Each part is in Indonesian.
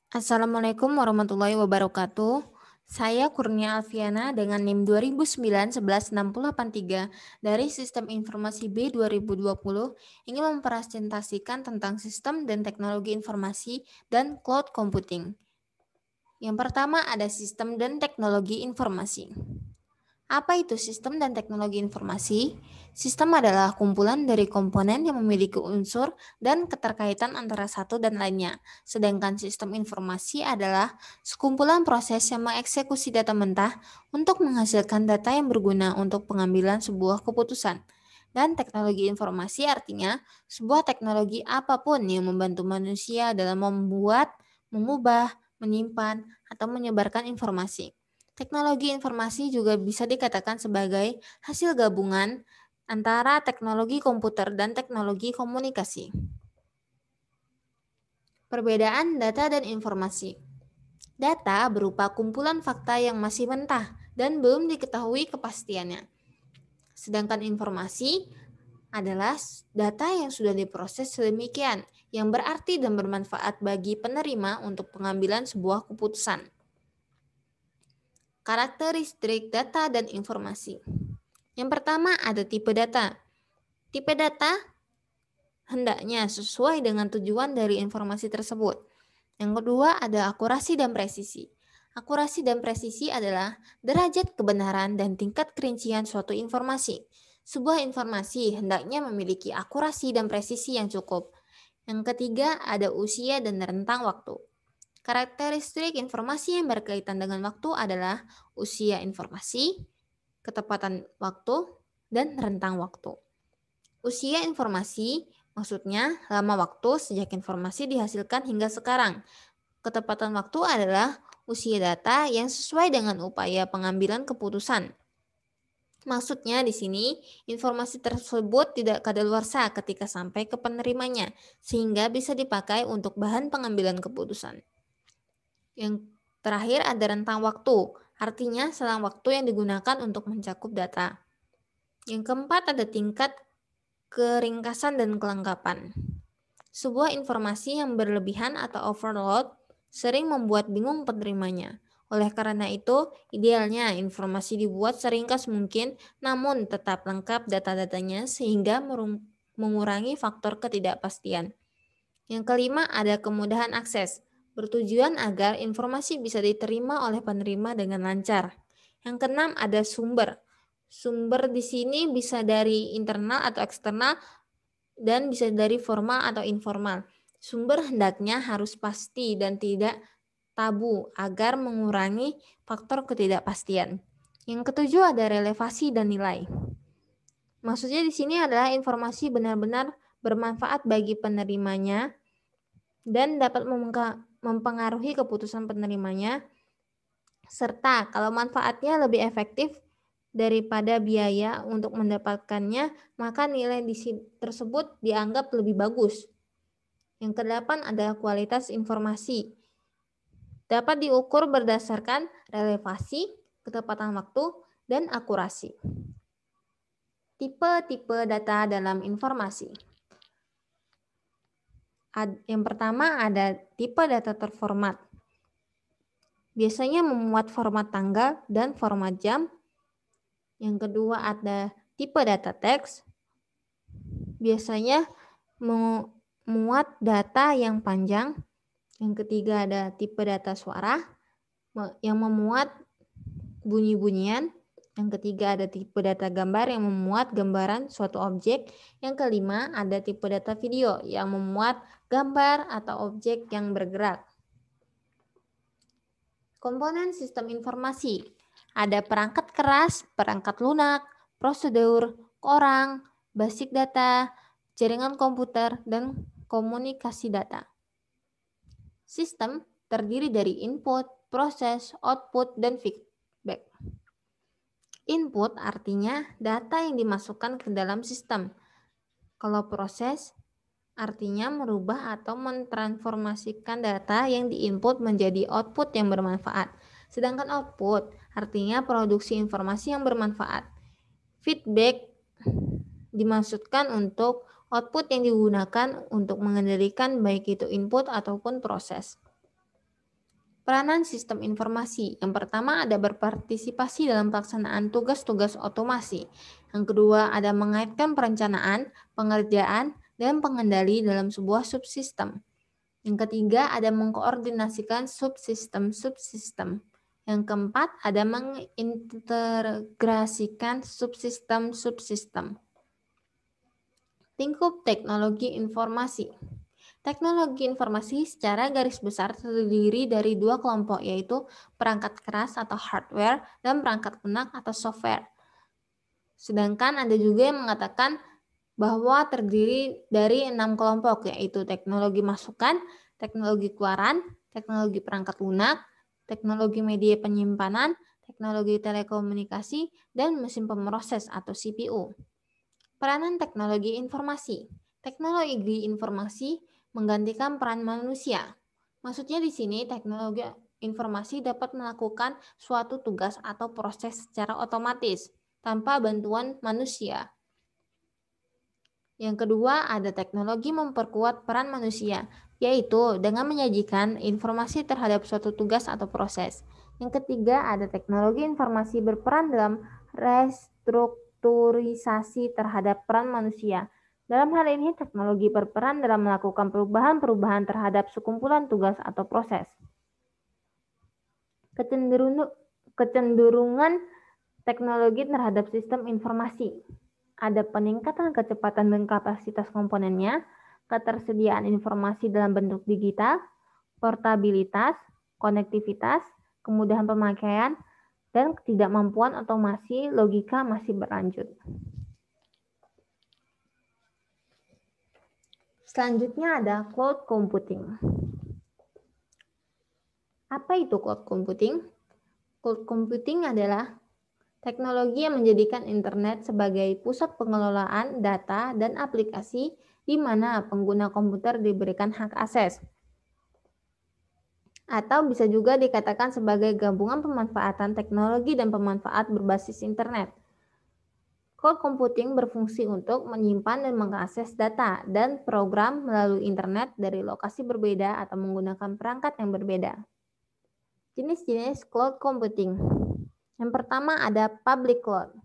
Assalamualaikum warahmatullahi wabarakatuh. Saya Kurnia Alfiana dengan NIM 2009-11-6083 dari Sistem Informasi B 2020 ingin mempresentasikan tentang sistem dan teknologi informasi dan cloud computing. Yang pertama ada sistem dan teknologi informasi. Apa itu sistem dan teknologi informasi? Sistem adalah kumpulan dari komponen yang memiliki unsur dan keterkaitan antara satu dan lainnya. Sedangkan sistem informasi adalah sekumpulan proses yang mengeksekusi data mentah untuk menghasilkan data yang berguna untuk pengambilan sebuah keputusan. Dan teknologi informasi artinya sebuah teknologi apapun yang membantu manusia dalam membuat, mengubah, menyimpan, atau menyebarkan informasi. Teknologi informasi juga bisa dikatakan sebagai hasil gabungan antara teknologi komputer dan teknologi komunikasi. Perbedaan data dan informasi. Data berupa kumpulan fakta yang masih mentah dan belum diketahui kepastiannya. Sedangkan informasi adalah data yang sudah diproses sedemikian, yang berarti dan bermanfaat bagi penerima untuk pengambilan sebuah keputusan. Karakteristik data dan informasi. Yang pertama ada tipe data. Tipe data hendaknya sesuai dengan tujuan dari informasi tersebut. Yang kedua ada akurasi dan presisi. Akurasi dan presisi adalah derajat kebenaran dan tingkat kerincian suatu informasi. Sebuah informasi hendaknya memiliki akurasi dan presisi yang cukup. Yang ketiga ada usia dan rentang waktu. Karakteristik informasi yang berkaitan dengan waktu adalah usia informasi, ketepatan waktu, dan rentang waktu. Usia informasi maksudnya lama waktu sejak informasi dihasilkan hingga sekarang. Ketepatan waktu adalah usia data yang sesuai dengan upaya pengambilan keputusan. Maksudnya di sini informasi tersebut tidak kadaluarsa ketika sampai ke penerimanya, sehingga bisa dipakai untuk bahan pengambilan keputusan. Yang terakhir ada rentang waktu, artinya selang waktu yang digunakan untuk mencakup data. Yang keempat ada tingkat keringkasan dan kelengkapan. Sebuah informasi yang berlebihan atau overload sering membuat bingung penerimanya. Oleh karena itu, idealnya informasi dibuat seringkas mungkin namun tetap lengkap data-datanya sehingga mengurangi faktor ketidakpastian. Yang kelima ada kemudahan akses, bertujuan agar informasi bisa diterima oleh penerima dengan lancar. Yang keenam ada sumber. Sumber di sini bisa dari internal atau eksternal dan bisa dari formal atau informal. Sumber hendaknya harus pasti dan tidak tabu agar mengurangi faktor ketidakpastian. Yang ketujuh ada relevasi dan nilai. Maksudnya di sini adalah informasi benar-benar bermanfaat bagi penerimanya dan dapat mempengaruhi keputusan penerimanya, serta kalau manfaatnya lebih efektif daripada biaya untuk mendapatkannya, maka nilai tersebut dianggap lebih bagus. Yang kedelapan adalah kualitas informasi. Dapat diukur berdasarkan relevasi, ketepatan waktu, dan akurasi. Tipe-tipe data dalam informasi. Yang pertama ada tipe data terformat. Biasanya memuat format tanggal dan format jam. Yang kedua ada tipe data teks. Biasanya memuat data yang panjang. Yang ketiga ada tipe data suara yang memuat bunyi-bunyian. Yang ketiga ada tipe data gambar yang memuat gambaran suatu objek. Yang kelima ada tipe data video yang memuat gambar atau objek yang bergerak. Komponen sistem informasi. Ada perangkat keras, perangkat lunak, prosedur, orang, basic data, jaringan komputer, dan komunikasi data. Sistem terdiri dari input, proses, output, dan feedback. Input artinya data yang dimasukkan ke dalam sistem. Kalau proses artinya merubah atau mentransformasikan data yang diinput menjadi output yang bermanfaat. Sedangkan output artinya produksi informasi yang bermanfaat. Feedback dimaksudkan untuk output yang digunakan untuk mengendalikan baik itu input ataupun proses. Peranan sistem informasi. Yang pertama ada berpartisipasi dalam pelaksanaan tugas-tugas otomasi. Yang kedua ada mengaitkan perencanaan, pengerjaan, dan pengendali dalam sebuah subsistem. Yang ketiga ada mengkoordinasikan subsistem-subsistem. Yang keempat ada mengintegrasikan subsistem-subsistem. Lingkup teknologi informasi. Teknologi informasi secara garis besar terdiri dari dua kelompok, yaitu perangkat keras atau hardware dan perangkat lunak atau software. Sedangkan ada juga yang mengatakan bahwa terdiri dari 6 kelompok, yaitu teknologi masukan, teknologi keluaran, teknologi perangkat lunak, teknologi media penyimpanan, teknologi telekomunikasi, dan mesin pemroses atau CPU. Peranan teknologi informasi. Teknologi informasi menggantikan peran manusia. Maksudnya di sini teknologi informasi dapat melakukan suatu tugas atau proses secara otomatis tanpa bantuan manusia. Yang kedua ada teknologi memperkuat peran manusia, yaitu dengan menyajikan informasi terhadap suatu tugas atau proses. Yang ketiga ada teknologi informasi berperan dalam restrukturisasi terhadap peran manusia. Dalam hal ini, teknologi berperan dalam melakukan perubahan-perubahan terhadap sekumpulan tugas atau proses. Kecenderungan teknologi terhadap sistem informasi. Ada peningkatan kecepatan dan kapasitas komponennya, ketersediaan informasi dalam bentuk digital, portabilitas, konektivitas, kemudahan pemakaian, dan ketidakmampuan otomasi logika masih berlanjut. Selanjutnya ada cloud computing. Apa itu cloud computing? Cloud computing adalah teknologi yang menjadikan internet sebagai pusat pengelolaan data dan aplikasi di mana pengguna komputer diberikan hak akses. Atau bisa juga dikatakan sebagai gabungan pemanfaatan teknologi dan pemanfaat berbasis internet. Cloud computing berfungsi untuk menyimpan dan mengakses data dan program melalui internet dari lokasi berbeda atau menggunakan perangkat yang berbeda. Jenis-jenis cloud computing. Yang pertama ada public cloud.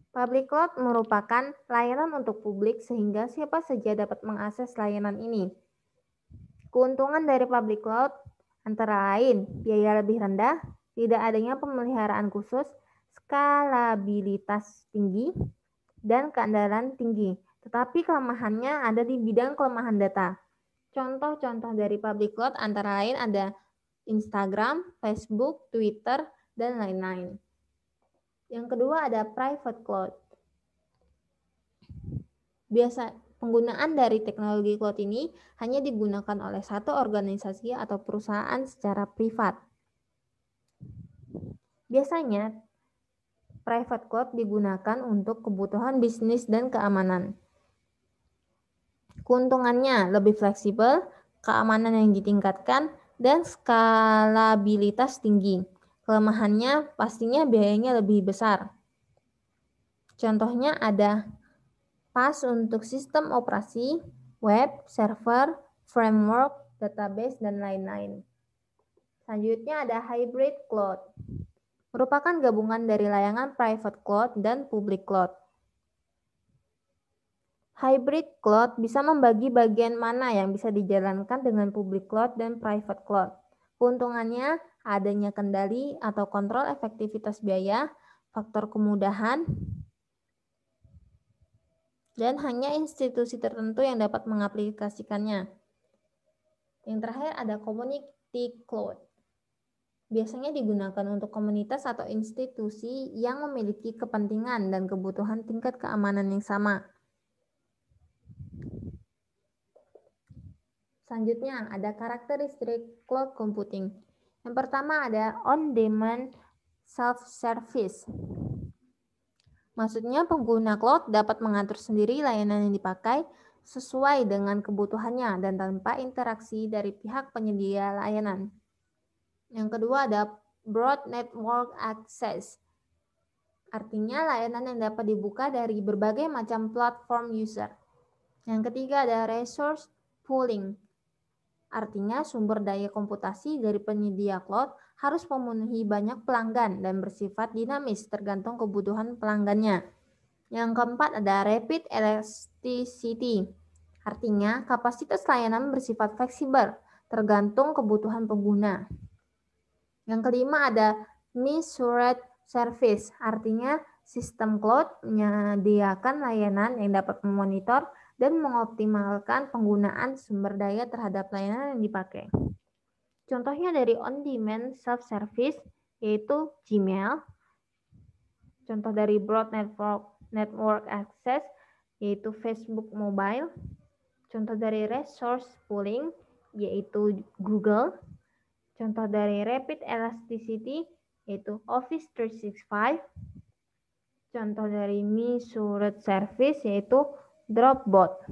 Public cloud merupakan layanan untuk publik sehingga siapa saja dapat mengakses layanan ini. Keuntungan dari public cloud antara lain biaya lebih rendah, tidak adanya pemeliharaan khusus, skalabilitas tinggi, dan keandalan tinggi. Tetapi kelemahannya ada di bidang kelemahan data. Contoh-contoh dari public cloud antara lain ada Instagram, Facebook, Twitter, dan lain-lain. Yang kedua ada private cloud. Biasa penggunaan dari teknologi cloud ini hanya digunakan oleh satu organisasi atau perusahaan secara privat. Biasanya private cloud digunakan untuk kebutuhan bisnis dan keamanan. Keuntungannya lebih fleksibel, keamanan yang ditingkatkan, dan skalabilitas tinggi. Kelemahannya pastinya biayanya lebih besar. Contohnya ada PaaS untuk sistem operasi, web, server, framework, database, dan lain-lain. Selanjutnya ada hybrid cloud. Merupakan gabungan dari layanan private cloud dan public cloud. Hybrid cloud bisa membagi bagian mana yang bisa dijalankan dengan public cloud dan private cloud. Keuntungannya adanya kendali atau kontrol efektivitas biaya, faktor kemudahan, dan hanya institusi tertentu yang dapat mengaplikasikannya. Yang terakhir ada community cloud. Biasanya digunakan untuk komunitas atau institusi yang memiliki kepentingan dan kebutuhan tingkat keamanan yang sama. Selanjutnya ada karakteristik cloud computing. Yang pertama ada on-demand self-service. Maksudnya pengguna cloud dapat mengatur sendiri layanan yang dipakai sesuai dengan kebutuhannya dan tanpa interaksi dari pihak penyedia layanan. Yang kedua ada broad network access. Artinya layanan yang dapat dibuka dari berbagai macam platform user. Yang ketiga ada resource pooling. Artinya sumber daya komputasi dari penyedia cloud harus memenuhi banyak pelanggan dan bersifat dinamis tergantung kebutuhan pelanggannya. Yang keempat ada rapid elasticity. Artinya kapasitas layanan bersifat fleksibel tergantung kebutuhan pengguna. Yang kelima ada measured service. Artinya sistem cloud menyediakan layanan yang dapat memonitor dan mengoptimalkan penggunaan sumber daya terhadap layanan yang dipakai. Contohnya dari on-demand self-service yaitu Gmail. Contoh dari broad network access yaitu Facebook Mobile. Contoh dari resource pooling yaitu Google. Contoh dari rapid elasticity yaitu Office 365. Contoh dari measured service yaitu Dropbox.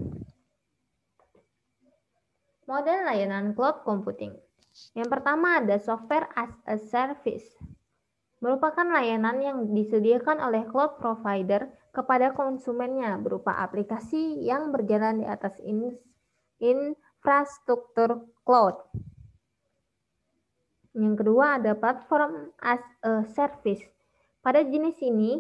Model layanan cloud computing. Yang pertama ada software as a service. Merupakan layanan yang disediakan oleh cloud provider kepada konsumennya berupa aplikasi yang berjalan di atas infrastruktur cloud. Yang kedua ada platform as a service. Pada jenis ini,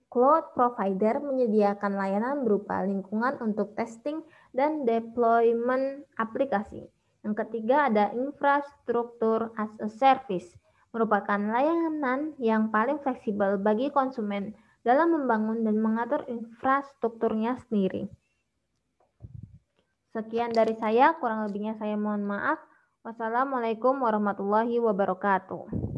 cloud provider menyediakan layanan berupa lingkungan untuk testing dan deployment aplikasi. Yang ketiga ada infrastruktur as a service, merupakan layanan yang paling fleksibel bagi konsumen dalam membangun dan mengatur infrastrukturnya sendiri. Sekian dari saya, kurang lebihnya saya mohon maaf. Wassalamualaikum warahmatullahi wabarakatuh.